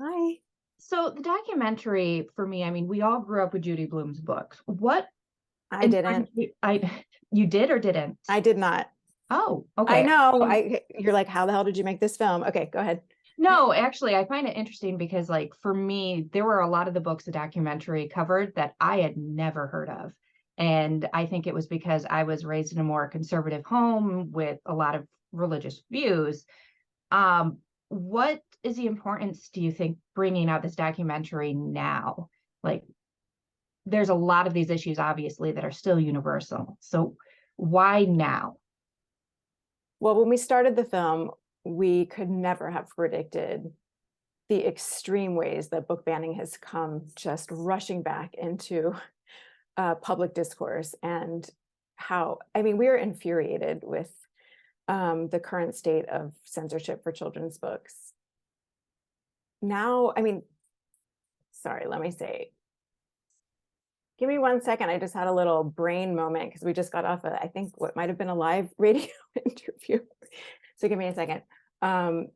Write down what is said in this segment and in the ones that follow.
Hi. So the documentary for me, I mean, we all grew up with Judy Blume's books. What I important didn't. you did or didn't? I did not. Oh, I okay. know. Um, You're like, how the hell did you make this film? Okay, go ahead. no, actually, I find it interesting because like for me, there were a lot of the books the documentary covered that I had never heard of. And I think it was because I was raised in a more conservative home with a lot of religious views. Um, what is the importance, do you think, bringing out this documentary now? Like, there's a lot of these issues, obviously, that are still universal. So why now? Well, when we started the film, we could never have predicted the extreme ways that book banning has come just rushing back into public discourse and how, I mean, we are infuriated with the current state of censorship for children's books. Now, I mean, sorry, let me say, give me 1 second. I just had a little brain moment because we just got off I think what might have been a live radio interview. So give me a second. Um,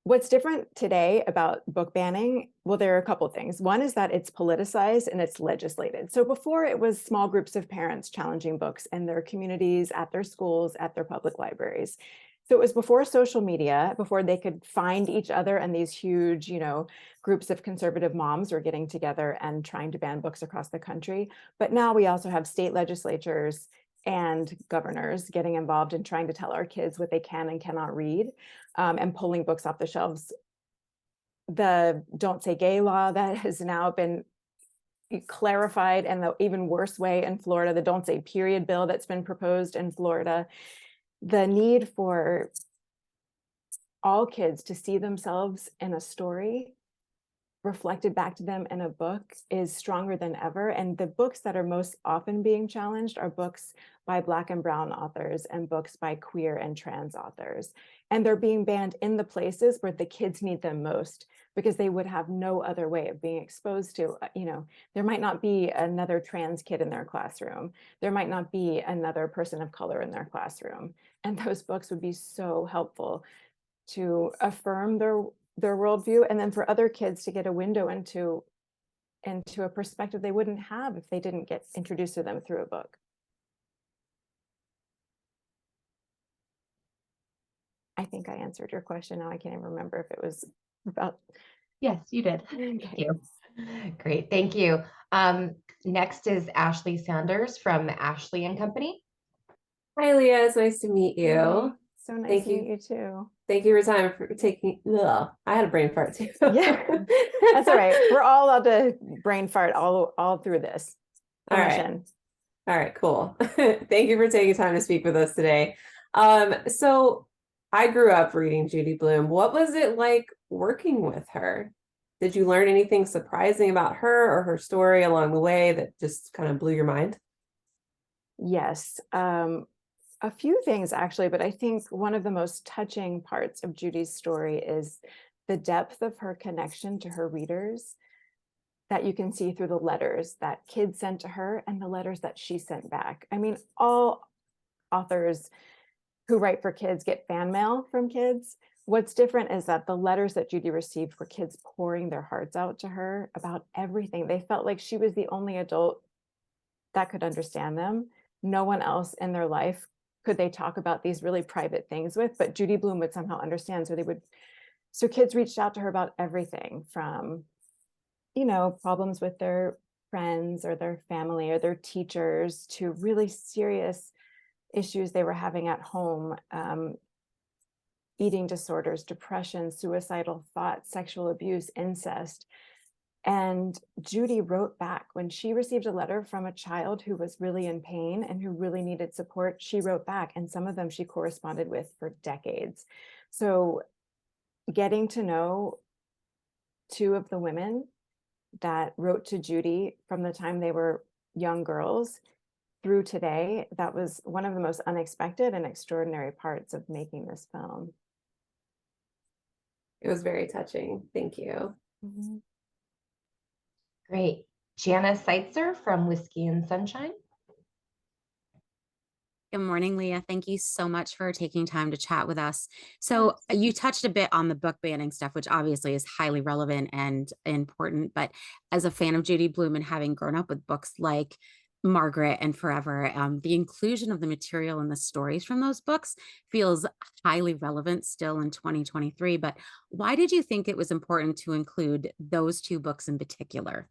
what's different today about book banning? Well, there are a couple of things. One is that it's politicized and it's legislated. So before it was small groups of parents challenging books in their communities, at their schools, at their public libraries. So it was before social media, before they could find each other, and these huge, groups of conservative moms were getting together and trying to ban books across the country. But now we also have state legislatures and governors getting involved in trying to tell our kids what they can and cannot read, and pulling books off the shelves. The Don't Say Gay law that has now been clarified, and the even worse way in Florida, the Don't Say Period bill that's been proposed in Florida. The need for all kids to see themselves in a story reflected back to them in a book is stronger than ever. And the books that are most often being challenged are books by Black and Brown authors and books by queer and trans authors. And they're being banned in the places where the kids need them most, because they would have no other way of being exposed to, there might not be another trans kid in their classroom. There might not be another person of color in their classroom. And those books would be so helpful to affirm their worldview, and then for other kids to get a window into a perspective they wouldn't have if they didn't get introduced to them through a book. I think I answered your question. Now I can't even remember if it was about. Yes, you did. Thank Okay. you. Great, thank you. Next is Ashley Sanders from Ashley and Company. Hi, Leah. It's nice to meet Hey, you. so nice Thank to meet you. you too. Thank you for time for taking. Ugh, I had a brain fart too. Yeah, that's all right. We're all allowed to brain fart all through this. All right. Permission. All right, cool. Thank you for taking time to speak with us today. So I grew up reading Judy Blume. What was it like working with her? Did you learn anything surprising about her or her story along the way that just kind of blew your mind? Yes. A few things actually, but I think one of the most touching parts of Judy's story is the depth of her connection to her readers that you can see through the letters that kids sent to her and the letters that she sent back. I mean, all authors who write for kids get fan mail from kids. What's different is that the letters that Judy received were kids pouring their hearts out to her about everything. They felt like she was the only adult that could understand them. No one else in their life could they talk about these really private things with, but Judy Blume would somehow understand. So kids reached out to her about everything from, problems with their friends or their family or their teachers to really serious issues they were having at home, eating disorders, depression, suicidal thoughts, sexual abuse, incest. And Judy wrote back when she received a letter from a child who was really in pain and who really needed support. She wrote back, and some of them she corresponded with for decades. So getting to know two of the women that wrote to Judy from the time they were young girls through today, that was one of the most unexpected and extraordinary parts of making this film. It was very touching. Thank you. Mm-hmm. Great. Jana Seitzer from Whiskey and Sunshine. Good morning, Leah. Thank you so much for taking time to chat with us. So you touched a bit on the book banning stuff, which obviously is highly relevant and important. But as a fan of Judy Blume and having grown up with books like Margaret and Forever, the inclusion of the material and the stories from those books feels highly relevant still in 2023. But why did you think it was important to include those two books in particular?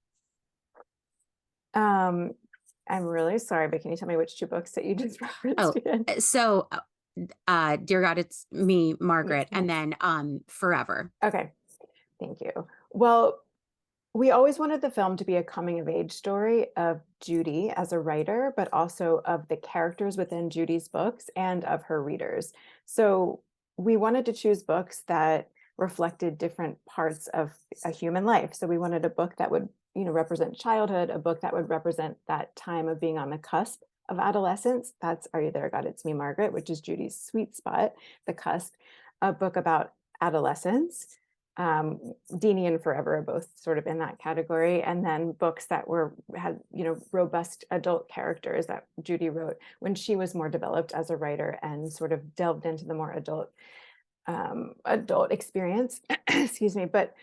I'm really sorry, but can you tell me which two books that you just referenced again? So Dear God, It's Me, Margaret, and then Forever. Okay, thank you. Well, we always wanted the film to be a coming of age story of Judy as a writer, but also of the characters within Judy's books and of her readers. So we wanted to choose books that reflected different parts of a human life. So we wanted a book that would, represent childhood, a book that would represent that time of being on the cusp of adolescence. That's Are You There, God? It's Me, Margaret, which is Judy's sweet spot, the cusp. A book about adolescence. Deanie and Forever are both sort of in that category, and then books that had robust adult characters that Judy wrote when she was more developed as a writer and sort of delved into the more adult experience. Excuse me. But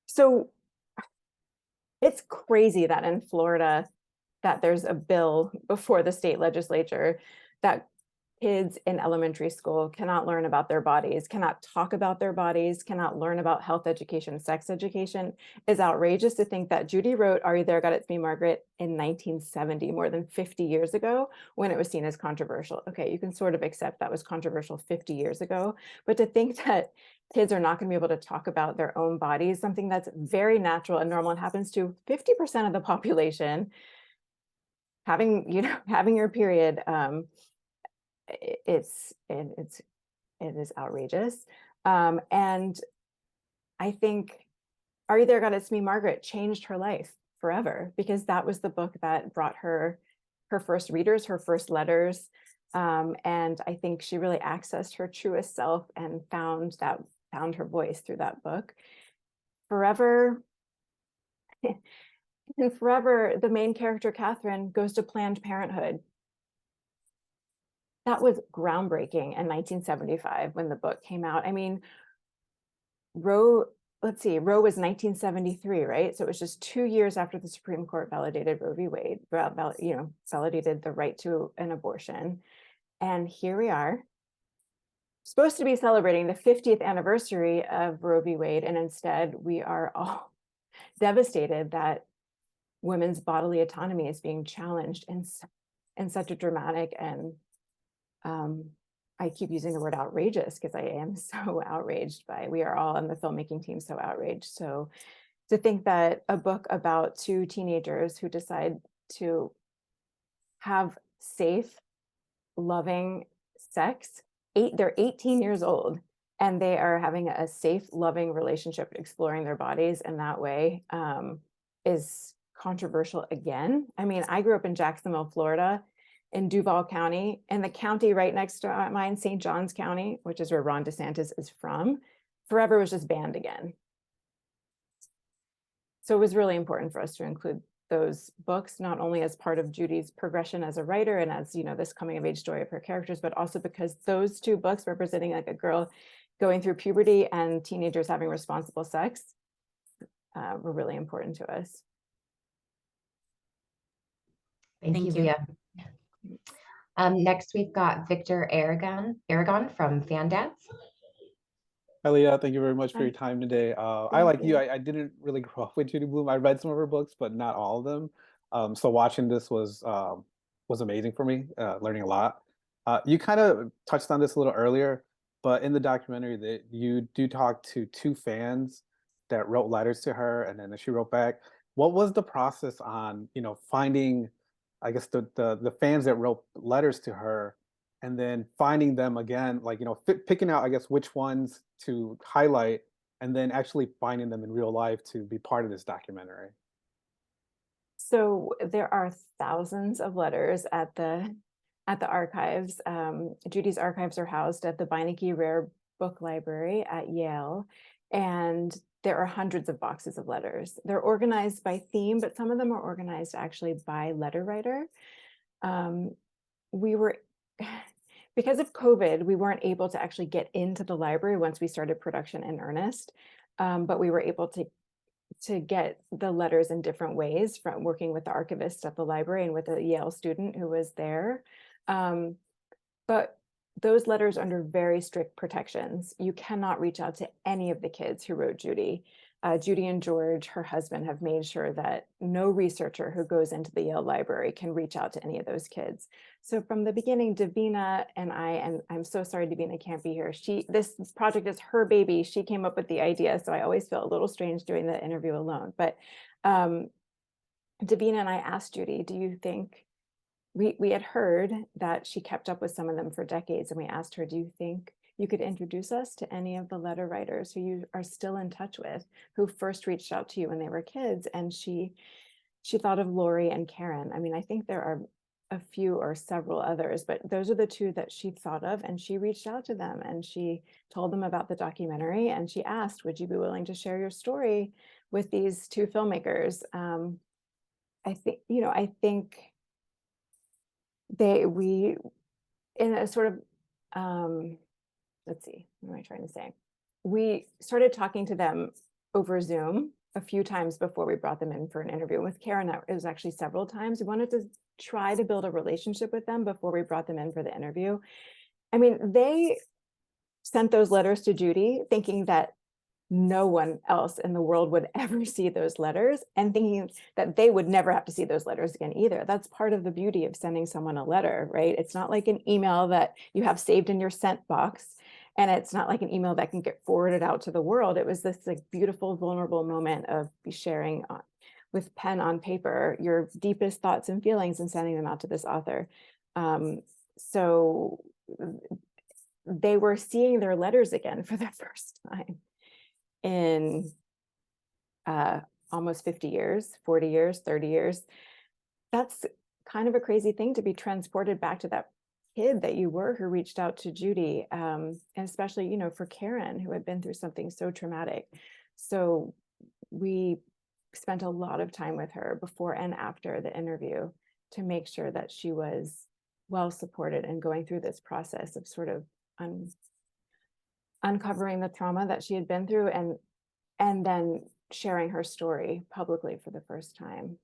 so it's crazy that in Florida that there's a bill before the state legislature that kids in elementary school cannot learn about their bodies, cannot talk about their bodies, cannot learn about health education, sex education. Is outrageous to think that Judy wrote Are You There, God? It's Me, Margaret in 1970, more than 50 years ago, when it was seen as controversial. Okay, you can sort of accept that was controversial 50 years ago, but to think that kids are not going to be able to talk about their own bodies, something that's very natural and normal and happens to 50% of the population, having your period, it is outrageous. And I think Are You There, God? It's Me, Margaret changed her life forever, because that was the book that brought her first readers, her first letters. And I think she really accessed her truest self and found her voice through that book. Forever, in Forever, the main character, Catherine, goes to Planned Parenthood. That was groundbreaking in 1975 when the book came out. I mean, Roe was 1973, right? So it was just 2 years after the Supreme Court validated Roe v. Wade, validated the right to an abortion. And here we are, supposed to be celebrating the 50th anniversary of Roe v. Wade, and instead we are all devastated that women's bodily autonomy is being challenged in such a dramatic and I keep using the word outrageous because I am so outraged we are all on the filmmaking team so outraged. So to think that a book about two teenagers who decide to have safe, loving sex, they're 18 years old, and they are having a safe, loving relationship, exploring their bodies in that way, is controversial again. I mean, I grew up in Jacksonville, Florida, in Duval County, and the county right next to mine, St. Johns County, which is where Ron DeSantis is from. Forever was just banned again. So it was really important for us to include those books, not only as part of Judy's progression as a writer and as, this coming of age story of her characters, but also because those two books representing like a girl going through puberty and teenagers having responsible sex were really important to us. Thank you, Leah. Next, we've got Victor Aragon from Fandads. Hi, Leah. Thank you very much for your time today. I, like you, I didn't really grow up with Judy Blume. I read some of her books, but not all of them. So watching this was amazing for me, learning a lot. You kind of touched on this a little earlier, but in the documentary that you do talk to two fans that wrote letters to her, and then she wrote back. What was the process on, finding, I guess, the fans that wrote letters to her, and then finding them again, like, picking out, I guess, which ones to highlight, and then actually finding them in real life to be part of this documentary? So there are thousands of letters at the archives. Judy's archives are housed at the Beinecke Rare Book Library at Yale, and there are hundreds of boxes of letters. They're organized by theme, but some of them are organized actually by letter writer. We were because of COVID, we weren't able to actually get into the library once we started production in earnest. But we were able to get the letters in different ways from working with the archivist at the library and with a Yale student who was there. But those letters are under very strict protections. You cannot reach out to any of the kids who wrote Judy. Judy and George, her husband, have made sure that no researcher who goes into the Yale Library can reach out to any of those kids. So from the beginning, Davina and I, and I'm so sorry Davina can't be here. This project is her baby. She came up with the idea. So I always feel a little strange doing the interview alone. But Davina and I asked Judy, do you think, we had heard that she kept up with some of them for decades, and we asked her, do you think you could introduce us to any of the letter writers who you are still in touch with, who first reached out to you when they were kids? And she thought of Lori and Karen. I mean, I think there are a few or several others, but those are the two that she thought of, and she reached out to them and she told them about the documentary, and she asked, would you be willing to share your story with these two filmmakers? I think we in a sort of let's see, what am I trying to say? We started talking to them over Zoom a few times before we brought them in for an interview. With Karen, it was actually several times. We wanted to try to build a relationship with them before we brought them in for the interview. I mean, they sent those letters to Judy thinking that no one else in the world would ever see those letters, and thinking that they would never have to see those letters again either. That's part of the beauty of sending someone a letter, right? It's not like an email that you have saved in your sent box, and it's not like an email that can get forwarded out to the world. It was this like beautiful, vulnerable moment of sharing with pen on paper your deepest thoughts and feelings and sending them out to this author. So they were seeing their letters again for the first time in almost 50 years, 40 years, 30 years. That's kind of a crazy thing, to be transported back to that kid that you were who reached out to Judy, and especially, you know, for Karen, who had been through something so traumatic. So we spent a lot of time with her before and after the interview to make sure that she was well supported and going through this process of sort of uncovering the trauma that she had been through, and then sharing her story publicly for the first time.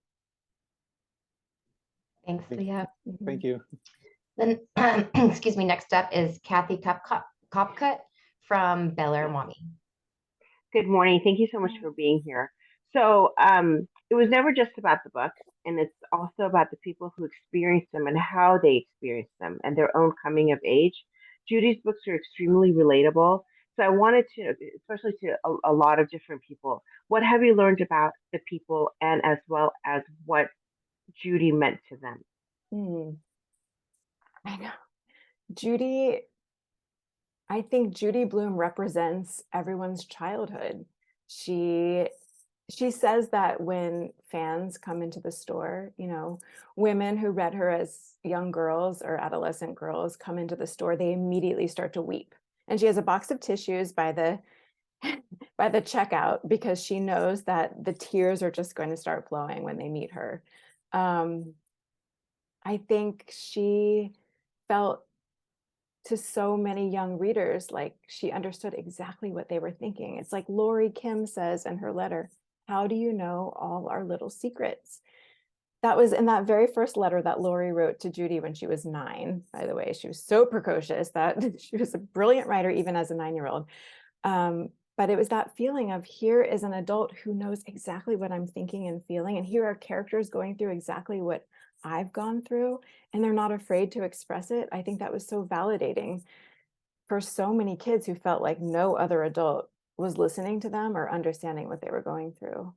Thanks, Leah. Thank you. Then, excuse me, next up is Kathy Kopcut from Bel Air Mommy. Good morning. Thank you so much for being here. So it was never just about the book, and it's also about the people who experienced them and how they experienced them and their own coming of age. Judy's books are extremely relatable. So I wanted to, especially to a lot of different people, what have you learned about the people, and as well as what Judy meant to them? I know. Judy, I think Judy Blume represents everyone's childhood. She says that when fans come into the store, you know, women who read her as young girls or adolescent girls come into the store, they immediately start to weep. And she has a box of tissues by the checkout, because she knows that the tears are just going to start flowing when they meet her. I think she felt, to so many young readers, like she understood exactly what they were thinking. It's like Lori Kim says in her letter, how do you know all our little secrets? That was in that very first letter that Lori wrote to Judy when she was 9, by the way. She was so precocious that she was a brilliant writer, even as a 9-year-old. But it was that feeling of, here is an adult who knows exactly what I'm thinking and feeling. And here are characters going through exactly what I've gone through, and they're not afraid to express it. I think that was so validating for so many kids who felt like no other adult was listening to them or understanding what they were going through.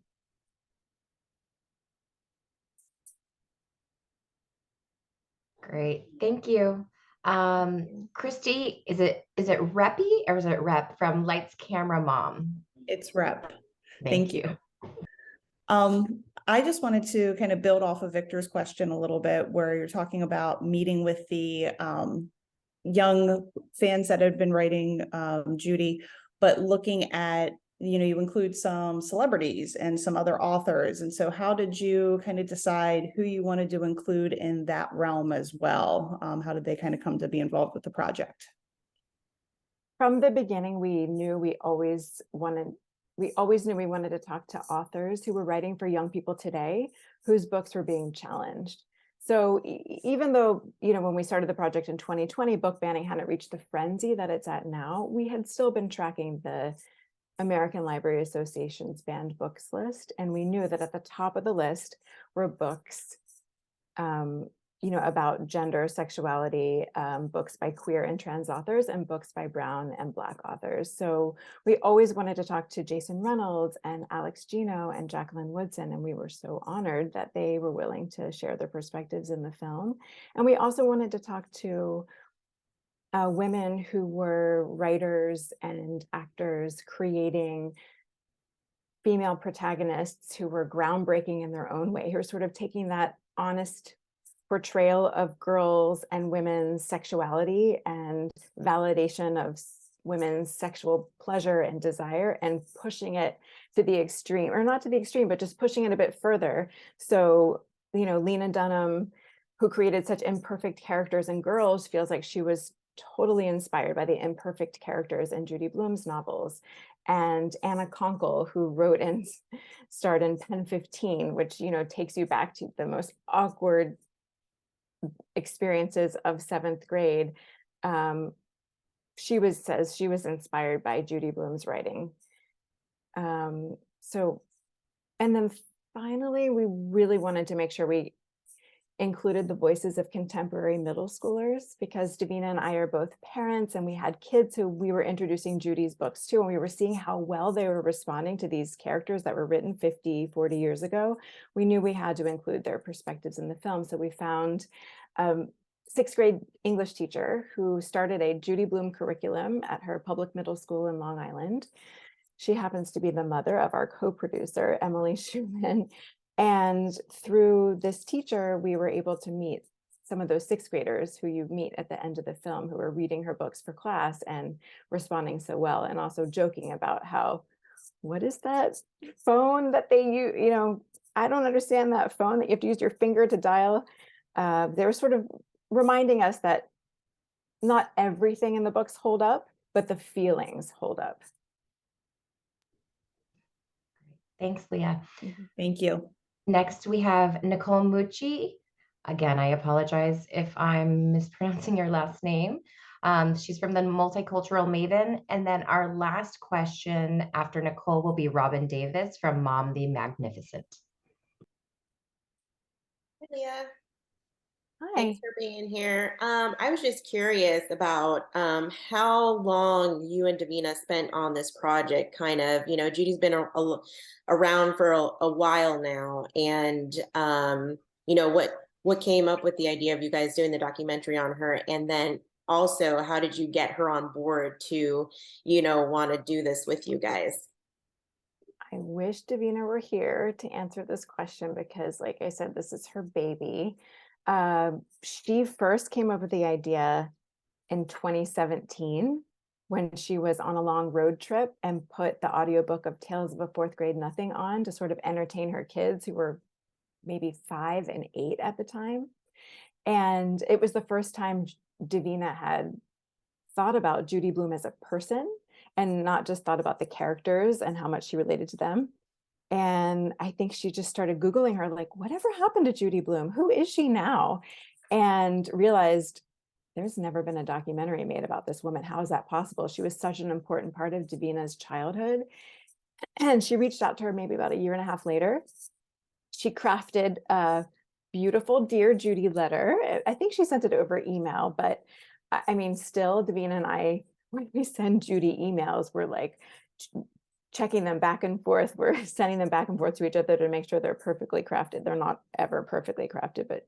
Great, thank you. Christy, is it Reppy or is it Rep from Lights Camera Mom? It's Rep. Thank you. I just wanted to kind of build off of Victor's question a little bit, where you're talking about meeting with the young fans that had been writing Judy, but looking at you include some celebrities and some other authors. And so how did you kind of decide who you wanted to include in that realm as well? How did they kind of come to be involved with the project? From the beginning, we knew we always knew we wanted to talk to authors who were writing for young people today, whose books were being challenged. So even though, when we started the project in 2020, book banning hadn't reached the frenzy that it's at now, we had still been tracking the American Library Association's banned books list. And we knew that at the top of the list were books, about gender, sexuality, books by queer and trans authors, and books by brown and Black authors. So we always wanted to talk to Jason Reynolds and Alex Gino and Jacqueline Woodson, and we were so honored that they were willing to share their perspectives in the film. And we also wanted to talk to women who were writers and actors creating female protagonists who were groundbreaking in their own way, who are sort of taking that honest portrayal of girls and women's sexuality and validation of women's sexual pleasure and desire and pushing it to the extreme, or not to the extreme, but just pushing it a bit further. So, Lena Dunham, who created such imperfect characters in Girls, feels like she was totally inspired by the imperfect characters in Judy Blume's novels. And Anna Konkle, who wrote and starred in Pen 15, which, takes you back to the most awkward experiences of 7th grade. Says she was inspired by Judy Blume's writing. And then finally, we really wanted to make sure we included the voices of contemporary middle schoolers, because Davina and I are both parents, and we had kids who we were introducing Judy's books to, and we were seeing how well they were responding to these characters that were written 50, 40 years ago. We knew we had to include their perspectives in the film. So we found a 6th grade English teacher who started a Judy Blume curriculum at her public middle school in Long Island. She happens to be the mother of our co-producer, Emily Schumann. And through this teacher, we were able to meet some of those 6th graders who you meet at the end of the film, who are reading her books for class and responding so well, and also joking about how, what is that phone that they use? I don't understand that phone that you have to use your finger to dial. They were sort of reminding us that not everything in the books hold up, but the feelings hold up. Thanks, Leah. Thank you. Next, we have Nicole Mucci. Again, I apologize if I'm mispronouncing your last name. She's from the Multicultural Maven. And then our last question after Nicole will be Robin Davis from Mom the Magnificent. Hi, Leah. Hi. Thanks for being here. I was just curious about how long you and Davina spent on this project. Kind of, Judy's been around for a while now, and what came up with the idea of you guys doing the documentary on her, and then also how did you get her on board to, want to do this with you guys? I wish Davina were here to answer this question, because, like I said, this is her baby. She first came up with the idea in 2017 when she was on a long road trip and put the audiobook of Tales of a 4th Grade Nothing on to sort of entertain her kids, who were maybe 5 and 8 at the time. And it was the first time Davina had thought about Judy Blume as a person, and not just thought about the characters and how much she related to them. And I think she just started Googling her, like, whatever happened to Judy Blume? Who is she now? And realized there's never been a documentary made about this woman. How is that possible? She was such an important part of Davina's childhood. And she reached out to her maybe about a year and a half later. She crafted a beautiful Dear Judy letter. I think she sent it over email, but I mean, still, Davina and I, when we send Judy emails, we're like checking them back and forth. We're sending them back and forth to each other to make sure they're perfectly crafted. They're not ever perfectly crafted, but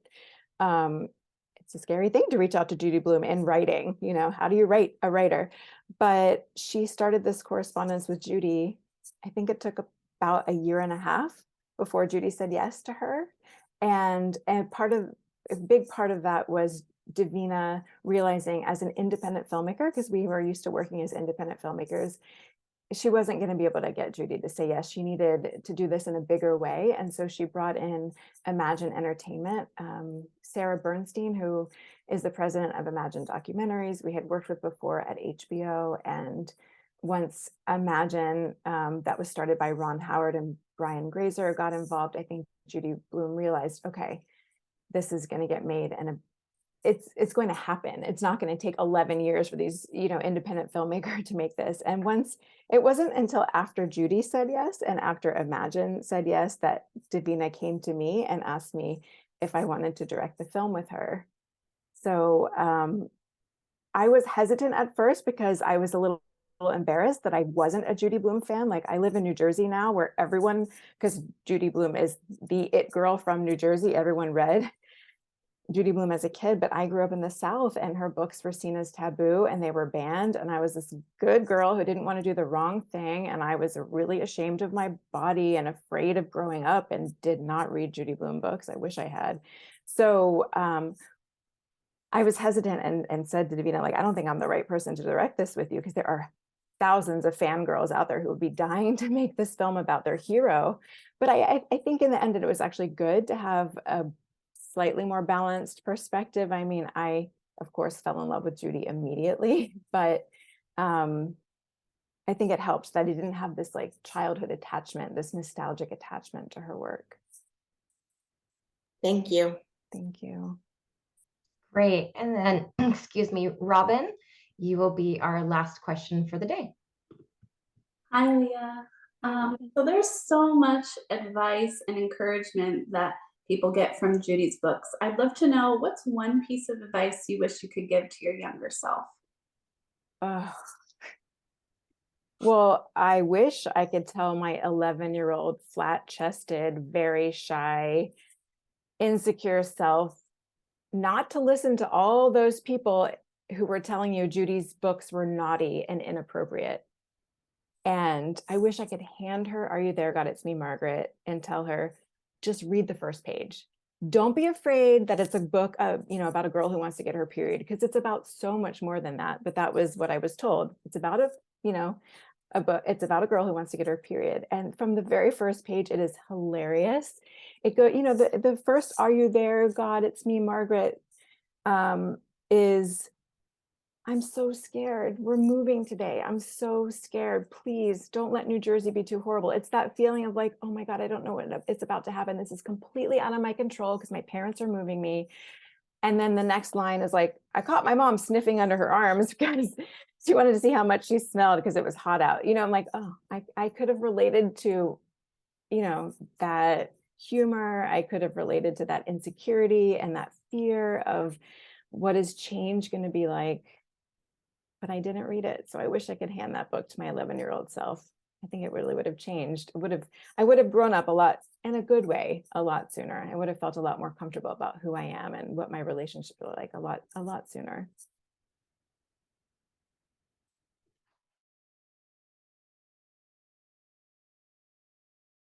it's a scary thing to reach out to Judy Blume in writing. How do you write a writer? But she started this correspondence with Judy. I think it took about a year and a half before Judy said yes to her. And a big part of that was Davina realizing, as an independent filmmaker, because we were used to working as independent filmmakers, she wasn't going to be able to get Judy to say yes. She needed to do this in a bigger way. And so she brought in Imagine Entertainment, Sarah Bernstein, who is the president of Imagine Documentaries, we had worked with before at HBO. And once Imagine, that was started by Ron Howard and Brian Grazer, got involved, I think Judy Blume realized, okay, this is going to get made, and it's going to happen. It's not going to take 11 years for these, independent filmmaker to make this. And once, it wasn't until after Judy said yes and after Imagine said yes that Davina came to me and asked me if I wanted to direct the film with her. So I was hesitant at first because I was a little embarrassed that I wasn't a Judy Blume fan. Like, I live in New Jersey now, where everyone, because Judy Blume is the it girl from New Jersey, everyone read Judy Blume as a kid, but I grew up in the South and her books were seen as taboo and they were banned. And I was this good girl who didn't want to do the wrong thing. And I was really ashamed of my body and afraid of growing up and did not read Judy Blume books. I wish I had. So I was hesitant and said to Davina, like, I don't think I'm the right person to direct this with you, because there are thousands of fangirls out there who would be dying to make this film about their hero. But I think in the end, it was actually good to have a slightly more balanced perspective. I mean, I, of course, fell in love with Judy immediately, but I think it helped that I didn't have this like childhood attachment, this nostalgic attachment to her work. Thank you. Thank you. Great. And then, excuse me, Robin, you will be our last question for the day. Hi, Leah. So there's so much advice and encouragement that people get from Judy's books. I'd love to know, what's one piece of advice you wish you could give to your younger self? Well, I wish I could tell my 11-year-old flat-chested, very shy, insecure self not to listen to all those people who were telling you Judy's books were naughty and inappropriate. And I wish I could hand her Are You There, God, It's Me, Margaret, and tell her, just read the first page. Don't be afraid that it's a book about a girl who wants to get her period, because it's about so much more than that. But that was what I was told. It's about a book. It's about a girl who wants to get her period. And from the very first page, it is hilarious. It go, the first Are You There, God, It's Me, Margaret, is, I'm so scared. We're moving today. I'm so scared. Please don't let New Jersey be too horrible. It's that feeling of like, oh my God, I don't know what it's about to happen. This is completely out of my control because my parents are moving me. And then the next line is like, I caught my mom sniffing under her arms because she wanted to see how much she smelled because it was hot out. I'm like, oh, I could have related to, that humor. I could have related to that insecurity and that fear of what is change going to be like. But I didn't read it. So I wish I could hand that book to my 11-year-old self. I think it really would have changed. I would have grown up a lot, in a good way, a lot sooner. I would have felt a lot more comfortable about who I am and what my relationships were like a lot sooner.